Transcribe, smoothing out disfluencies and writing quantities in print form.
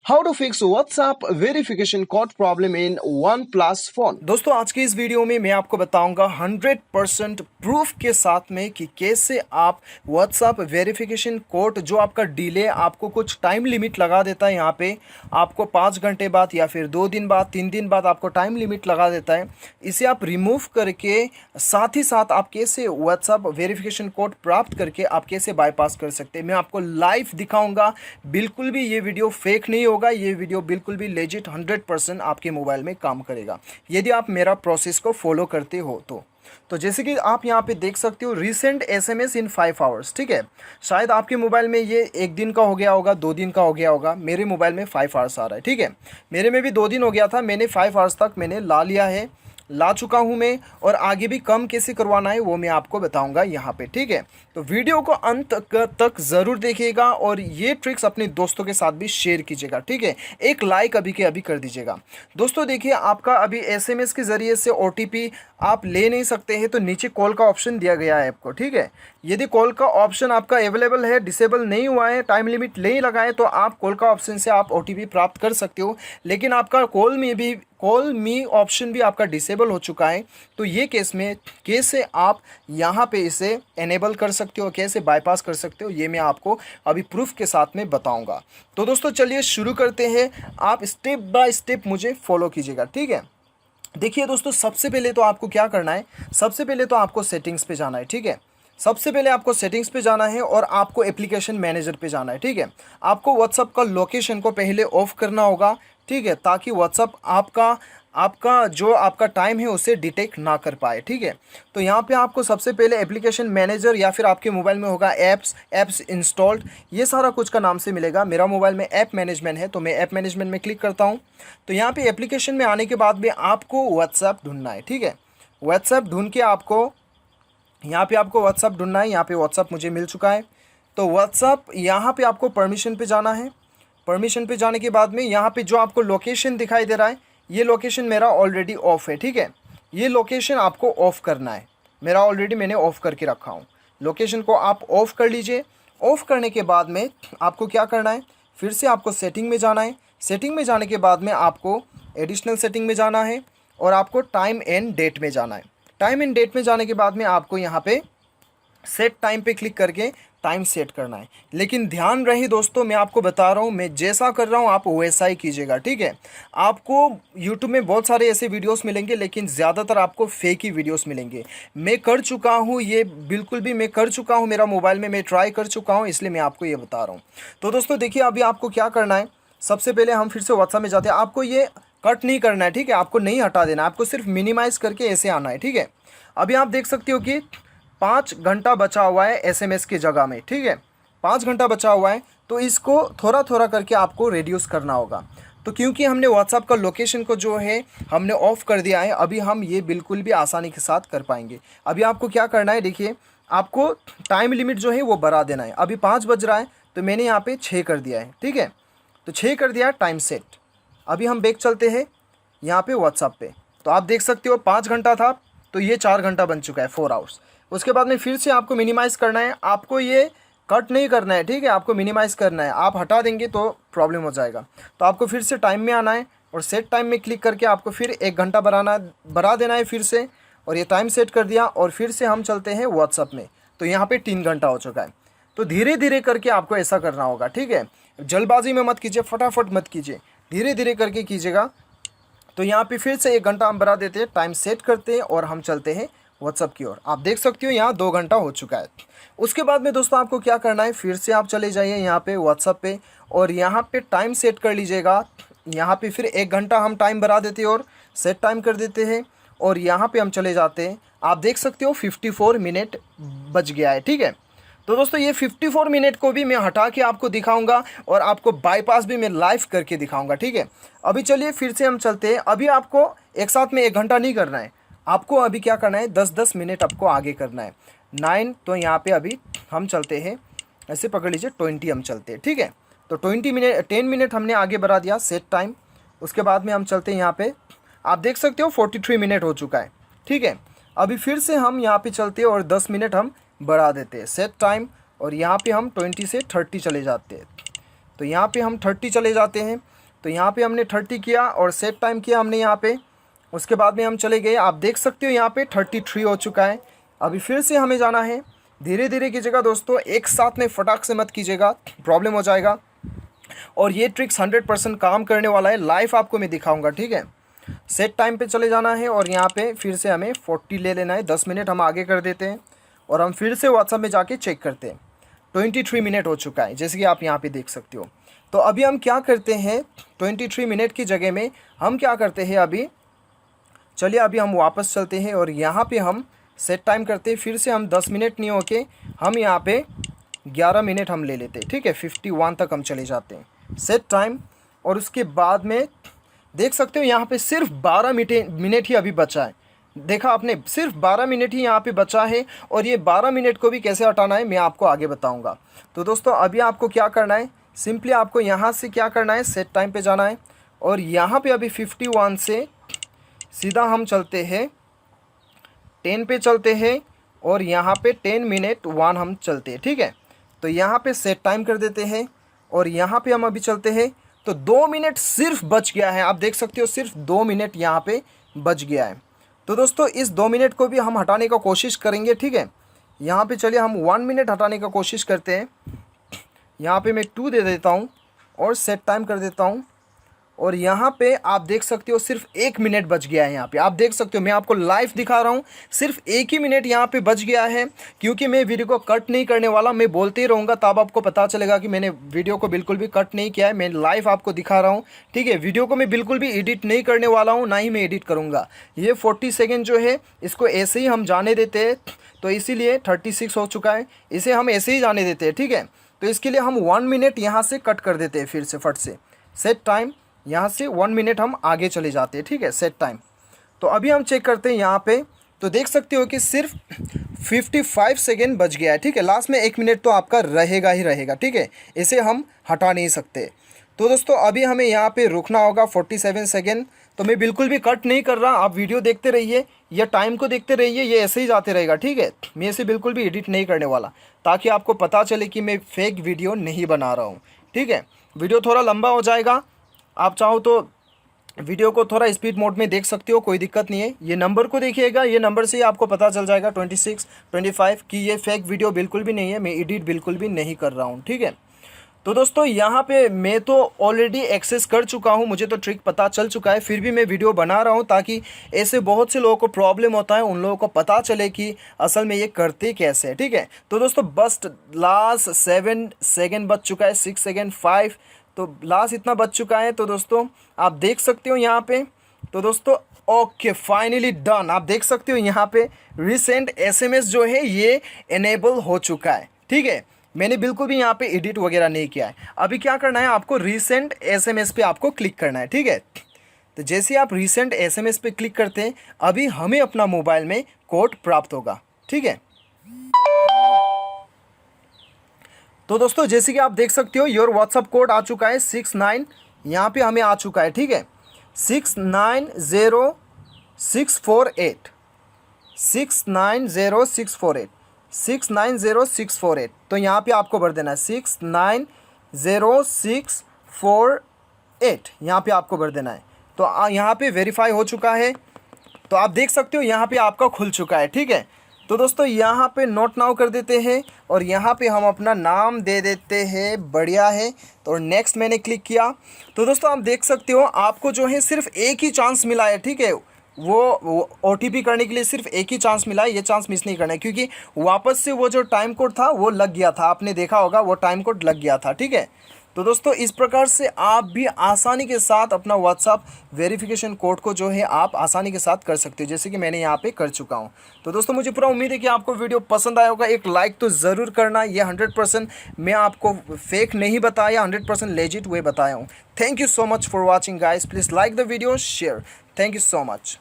How to fix WhatsApp verification code problem in OnePlus phone. दोस्तों आज की इस वीडियो में मैं आपको बताऊंगा 100% प्रूफ के साथ में कि कैसे आप व्हाट्सएप वेरिफिकेशन कोड जो आपका डिले आपको कुछ टाइम लिमिट लगा देता है, यहाँ पे आपको 5 घंटे बाद या फिर 2 दिन बाद 3 दिन बाद आपको टाइम लिमिट लगा देता है, इसे आप रिमूव करके साथ ही साथ आप कैसे व्हाट्सएप वेरिफिकेशन कोड प्राप्त करके आप कैसे बाईपास कर सकते हैं, मैं आपको लाइव दिखाऊंगा। बिल्कुल भी ये वीडियो फेक नहीं होगा, ये वीडियो बिल्कुल भी लेजिट 100% आपके मोबाइल में काम करेगा यदि आप मेरा प्रोसेस को फॉलो करते हो तो जैसे कि आप यहाँ पे देख सकते हो रिसेंट SMS इन 5 आवर्स। ठीक है, शायद आपके मोबाइल में ये 1 दिन का हो गया होगा, 2 दिन का हो गया होगा, मेरे मोबाइल में 5 आवर्स आ रहा है। ठीक है, मेरे में भी 2 दिन हो गया था, मैंने 5 आवर्स तक मैंने ला चुका हूँ मैं, और आगे भी कम कैसे करवाना है वो मैं आपको बताऊंगा यहाँ पे। ठीक है, तो वीडियो को अंत तक ज़रूर देखिएगा और ये ट्रिक्स अपने दोस्तों के साथ भी शेयर कीजिएगा। ठीक है, एक लाइक अभी के अभी कर दीजिएगा। दोस्तों देखिए, आपका अभी SMS के ज़रिए से OTP आप ले नहीं सकते हैं, तो नीचे कॉल का ऑप्शन दिया गया है आपको। ठीक है, यदि कॉल का ऑप्शन आपका अवेलेबल है, डिसेबल नहीं हुआ है, टाइम लिमिट नहीं लगाए, तो आप कॉल का ऑप्शन से आप OTP प्राप्त कर सकते हो। लेकिन आपका कॉल मी ऑप्शन भी आपका डिसेबल हो चुका है, तो ये केस में कैसे आप यहाँ पे इसे एनेबल कर सकते हो, कैसे बाईपास कर सकते हो, ये मैं आपको अभी प्रूफ के साथ में बताऊंगा। तो दोस्तों चलिए शुरू करते हैं, आप स्टेप बाय स्टेप मुझे फॉलो कीजिएगा। ठीक है, देखिए दोस्तों, सबसे पहले तो आपको क्या करना है, सबसे पहले तो आपको सेटिंग्स पे जाना है। ठीक है, सबसे पहले आपको सेटिंग्स पे जाना है और आपको एप्लीकेशन मैनेजर पे जाना है। ठीक है, आपको व्हाट्सअप का लोकेशन को पहले ऑफ करना होगा। ठीक है, ताकि व्हाट्सअप आपका जो आपका टाइम है उसे डिटेक्ट ना कर पाए। ठीक है, तो यहाँ पे आपको सबसे पहले एप्लीकेशन मैनेजर या फिर आपके मोबाइल में होगा ऐप्स इंस्टॉल्ड, ये सारा कुछ का नाम से मिलेगा। मेरा मोबाइल में ऐप मैनेजमेंट है, तो मैं ऐप मैनेजमेंट में क्लिक करता हूँ। तो यहाँ पे एप्लीकेशन में आने के बाद में आपको व्हाट्सएप ढूंढना है। ठीक है, व्हाट्सएप ढूंढ के आपको यहाँ पे आपको व्हाट्सअप ढूंढना है। यहाँ पे व्हाट्सअप मुझे मिल चुका है, तो व्हाट्सअप यहाँ पे आपको परमिशन पे जाना है। परमिशन पे जाने के बाद में यहाँ पे जो आपको लोकेशन दिखाई दे रहा है, ये लोकेशन मेरा ऑलरेडी ऑफ है। ठीक है, ये लोकेशन आपको ऑफ़ करना है, मेरा ऑलरेडी मैंने ऑफ़ करके रखा हूँ। लोकेशन को आप ऑफ़ कर लीजिए। ऑफ़ करने के बाद में आपको क्या करना है, फिर से आपको सेटिंग में जाना है। सेटिंग में जाने के बाद में आपको एडिशनल सेटिंग में जाना है और आपको टाइम एंड डेट में जाना है। टाइम एंड डेट में जाने के बाद में आपको यहाँ पे सेट टाइम पे क्लिक करके टाइम सेट करना है। लेकिन ध्यान रहे दोस्तों, मैं आपको बता रहा हूँ, मैं जैसा कर रहा हूँ आप वैसा ही कीजिएगा। ठीक है, आपको YouTube में बहुत सारे ऐसे वीडियोस मिलेंगे, लेकिन ज़्यादातर आपको फेक ही वीडियोस मिलेंगे। मैं कर चुका हूँ, ये बिल्कुल भी मैं कर चुका हूँ, मेरा मोबाइल में मैं ट्राई कर चुका हूँ, इसलिए मैं आपको ये बता रहा हूँ। तो दोस्तों देखिए, अभी आपको क्या करना है, सबसे पहले हम फिर से व्हाट्सएप में जाते हैं। आपको ये कट नहीं करना है। ठीक है, आपको नहीं हटा देना, आपको सिर्फ मिनिमाइज़ करके ऐसे आना है। ठीक है, अभी आप देख सकते हो कि 5 घंटा बचा हुआ है SMS की जगह में। ठीक है, 5 घंटा बचा हुआ है, तो इसको थोड़ा थोड़ा करके आपको रिड्यूस करना होगा। तो क्योंकि हमने व्हाट्सएप का लोकेशन को जो है हमने ऑफ़ कर दिया है, अभी हम ये बिल्कुल भी आसानी के साथ कर पाएंगे। अभी आपको क्या करना है, देखिए, आपको टाइम लिमिट जो है वो बढ़ा देना है। अभी 5 बज रहा है, तो मैंने यहाँ पे 6 कर दिया है। ठीक है, तो 6 कर दिया, टाइम सेट। अभी हम बैक चलते हैं यहाँ पे व्हाट्सएप पे, तो आप देख सकते हो 5 घंटा था, तो ये 4 घंटा बन चुका है, 4 आवर्स। उसके बाद में फिर से आपको मिनिमाइज़ करना है, आपको ये कट नहीं करना है। ठीक है, आपको मिनिमाइज़ करना है, आप हटा देंगे तो प्रॉब्लम हो जाएगा। तो आपको फिर से टाइम में आना है और सेट टाइम में क्लिक करके आपको फिर 1 घंटा बढ़ा देना है फिर से, और ये टाइम सेट कर दिया। और फिर से हम चलते हैं व्हाट्सएप में, तो यहाँ पे 3 घंटा हो चुका है। तो धीरे धीरे करके आपको ऐसा करना होगा। ठीक है, जल्दबाजी में मत कीजिए, फटाफट मत कीजिए, धीरे धीरे करके कीजिएगा। तो यहाँ पे फिर से 1 घंटा हम बढ़ा देते हैं, टाइम सेट करते हैं और हम चलते हैं व्हाट्सअप की ओर। आप देख सकते हो यहाँ 2 घंटा हो चुका है। उसके बाद में दोस्तों आपको क्या करना है, फिर से आप चले जाइए यहाँ पे व्हाट्सअप पे और यहाँ पे टाइम सेट कर लीजिएगा। यहाँ पे फिर 1 घंटा हम टाइम बढ़ा देते हैं और सेट टाइम कर देते हैं, और यहाँ पे हम चले जाते हैं। आप देख सकते हो 54 मिनट बच गया है। ठीक है, तो दोस्तों ये 54 मिनट को भी मैं हटा के आपको दिखाऊंगा और आपको बाईपास भी मैं लाइव करके दिखाऊंगा। ठीक है, अभी चलिए फिर से हम चलते हैं। अभी आपको एक साथ में 1 घंटा नहीं करना है, आपको अभी क्या करना है, 10-10 मिनट आपको आगे करना है। 9, तो यहाँ पे अभी हम चलते हैं, ऐसे पकड़ लीजिए, 20 हम चलते हैं। ठीक है, तो 10 मिनट हमने आगे बढ़ा दिया सेट टाइम। उसके बाद में हम चलते हैं यहाँ पे, आप देख सकते हो 43 मिनट हो चुका है। ठीक है, अभी फिर से हम यहाँ पे चलते हैं और 10 मिनट हम बढ़ा देते हैं सेट टाइम, और यहाँ पे हम 20 से 30 चले जाते हैं। तो यहाँ पे हम 30 चले जाते हैं तो यहाँ पे हमने 30 किया और सेट टाइम किया हमने यहाँ पे। उसके बाद में हम चले गए, आप देख सकते हो यहाँ पे 33 हो चुका है। अभी फिर से हमें जाना है, धीरे धीरे कीजिएगा दोस्तों, एक साथ में फटाक से मत कीजिएगा, प्रॉब्लम हो जाएगा। और ये ट्रिक्स 100% काम करने वाला है, लाइव आपको मैं दिखाऊंगा, ठीक है। सेट टाइम पे चले जाना है और यहाँ पे फिर से हमें 40 ले लेना है, 10 मिनट हम आगे कर देते हैं और हम फिर से व्हाट्सएप में जाके चेक करते हैं। 23 मिनट हो चुका है, जैसे कि आप यहाँ पे देख सकते हो। तो अभी हम क्या करते हैं, 23 मिनट की जगह में हम क्या करते हैं, अभी चलिए अभी हम वापस चलते हैं और यहाँ पे हम सेट टाइम करते हैं। फिर से हम 10 मिनट नहीं होके हम यहाँ पे 11 मिनट हम ले लेते हैं, ठीक है। 51 तक हम चले जाते हैं सेट टाइम। और उसके बाद में देख सकते हो यहाँ पे सिर्फ 12 मिनट ही अभी बचा है। देखा आपने, सिर्फ 12 मिनट ही यहाँ पे बचा है और ये 12 मिनट को भी कैसे हटाना है मैं आपको आगे बताऊँगा। तो दोस्तों अभी आपको क्या करना है, सिंपली आपको यहाँ से क्या करना है, सेट टाइम पे जाना है और यहाँ पे अभी 51 से सीधा हम चलते हैं 10 पे चलते हैं और यहाँ पे 10 मिनट 1 हम चलते हैं, ठीक है। तो यहाँ पे सेट टाइम कर देते हैं और यहाँ पे हम अभी चलते हैं। तो 2 मिनट सिर्फ बच गया है, आप देख सकते हो, सिर्फ 2 मिनट यहाँ पे बच गया है। तो दोस्तों इस 2 मिनट को भी हम हटाने का कोशिश करेंगे, ठीक है। यहाँ पे चलिए हम 1 मिनट हटाने का कोशिश करते हैं। यहाँ पे मैं 2 दे देता हूँ और सेट टाइम कर देता हूँ और यहाँ पे आप देख सकते हो सिर्फ 1 मिनट बच गया है। यहाँ पे आप देख सकते हो, मैं आपको लाइव दिखा रहा हूँ, सिर्फ 1 ही मिनट यहाँ पे बच गया है। क्योंकि मैं वीडियो को कट नहीं करने वाला, मैं बोलते ही रहूँगा, तब आपको पता चलेगा कि मैंने वीडियो को बिल्कुल भी कट नहीं किया है, मैं लाइव आपको दिखा रहा हूँ, ठीक है। वीडियो को मैं बिल्कुल भी एडिट नहीं करने वाला हूँ, ना ही मैं एडिट करूँगा। ये 40 सेकेंड जो है इसको ऐसे ही हम जाने देते हैं, तो इसीलिए 36 हो चुका है, इसे हम ऐसे ही जाने देते हैं, ठीक है। तो इसके लिए हम 1 मिनट यहाँ से कट कर देते हैं, फिर से फट से सेट टाइम, यहाँ से 1 मिनट हम आगे चले जाते हैं, ठीक है, सेट टाइम। तो अभी हम चेक करते हैं यहाँ पे, तो देख सकते हो कि सिर्फ 55 सेकेंड बच गया है, ठीक है। लास्ट में 1 मिनट तो आपका रहेगा ही रहेगा, ठीक है, इसे हम हटा नहीं सकते। तो दोस्तों अभी हमें यहाँ पे रुकना होगा 47 सेकेंड। तो मैं बिल्कुल भी कट नहीं कर रहा, आप वीडियो देखते रहिए या टाइम को देखते रहिए, ये ऐसे ही जाते रहेगा, ठीक है। मैं इसे बिल्कुल भी एडिट नहीं करने वाला, ताकि आपको पता चले कि मैं फेक वीडियो नहीं बना रहा हूँ, ठीक है। वीडियो थोड़ा लंबा हो जाएगा, आप चाहो तो वीडियो को थोड़ा स्पीड मोड में देख सकते हो, कोई दिक्कत नहीं है। ये नंबर को देखिएगा, ये नंबर से ही आपको पता चल जाएगा 26, 25 कि ये फेक वीडियो बिल्कुल भी नहीं है, मैं एडिट बिल्कुल भी नहीं कर रहा हूँ, ठीक है। तो दोस्तों यहाँ पे मैं तो ऑलरेडी एक्सेस कर चुका हूँ, मुझे तो ट्रिक पता चल चुका है, फिर भी मैं वीडियो बना रहा हूँ ताकि ऐसे बहुत से लोगों को प्रॉब्लम होता है, उन लोगों को पता चले कि असल में ये करते कैसे है, ठीक है। तो दोस्तों बस लास्ट 7 सेकेंड बच चुका है, 6 सेकेंड, 5, तो लास्ट इतना बच चुका है। तो दोस्तों आप देख सकते हो यहाँ पे, तो दोस्तों ओके फाइनली डन। आप देख सकते हो यहाँ पे रिसेंट SMS जो है ये इनेबल हो चुका है, ठीक है। मैंने बिल्कुल भी यहाँ पे एडिट वगैरह नहीं किया है। अभी क्या करना है, आपको रिसेंट SMS पे आपको क्लिक करना है, ठीक है। तो जैसे आप रिसेंट SMS पे क्लिक करते हैं, अभी हमें अपना मोबाइल में कोड प्राप्त होगा, ठीक है। तो दोस्तों जैसे कि आप देख सकते हो योर व्हाट्सअप कोड आ चुका है 69, यहाँ पे हमें आ चुका है, ठीक है, 690648 690648 690648। तो यहाँ पे आपको भर देना है 690648, यहाँ पे आपको भर देना है। तो यहाँ पे वेरीफाई हो चुका है, तो आप देख सकते हो यहाँ पे आपका खुल चुका है, ठीक है। तो दोस्तों यहाँ पे नोट नाउ कर देते हैं और यहाँ पे हम अपना नाम दे देते हैं, बढ़िया है। तो नेक्स्ट मैंने क्लिक किया। तो दोस्तों आप देख सकते हो आपको जो है सिर्फ एक ही चांस मिला है, ठीक है। वो OTP करने के लिए सिर्फ एक ही चांस मिला है, ये चांस मिस नहीं करना है, क्योंकि वापस से वो जो टाइम कोड था वो लग गया था, आपने देखा होगा वो टाइम कोड लग गया था, ठीक है। तो दोस्तों इस प्रकार से आप भी आसानी के साथ अपना व्हाट्सअप वेरिफिकेशन कोड को जो है आप आसानी के साथ कर सकते हो, जैसे कि मैंने यहाँ पे कर चुका हूँ। तो दोस्तों मुझे पूरा उम्मीद है कि आपको वीडियो पसंद आया होगा, एक लाइक तो ज़रूर करना। ये 100% मैं आपको फेक नहीं बताया, 100% लेजिट वे बताया हूँ। Thank you so much for watching guys, please like the video, share, thank you so much.